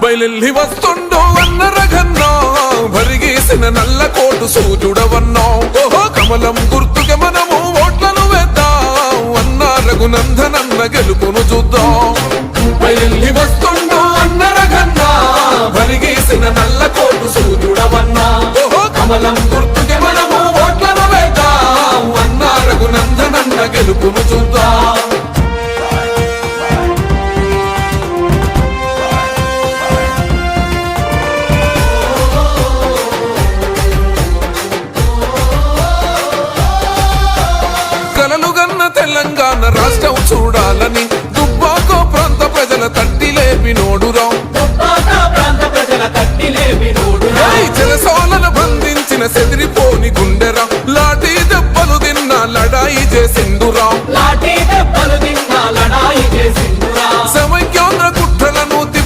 బయలెల్లి వస్తుండో అన్న రఘన్నో భరిగేసిన నల్ల కోటు సూర్యుడవన్నో ఓహో కమలం గుర్తుకే మనము ఓట్లను వేద్దాం అన్న రఘునందనన్న గెలుపును చూద్దాం బయలెల్లి వస్తుండో అన్న రఘన్నో భరిగేసిన నల్ల కోటు సూర్యుడవన్నో ఓహో కమలం గుర్తుకే మనము ఓట్లను వేద్దాం అన్న రఘునందనన్న గెలుపును చూద్దాం తెలంగాణ రాష్ట్రం చూడాలని దుబ్బాకో ప్రాంత ప్రజల తట్టి లేపినోడురా చెరసోలను బంధించిన సెదిరిపోని గుండెరా లాఠీ దెబ్బలు తిన్న లడాయి చేసిండురా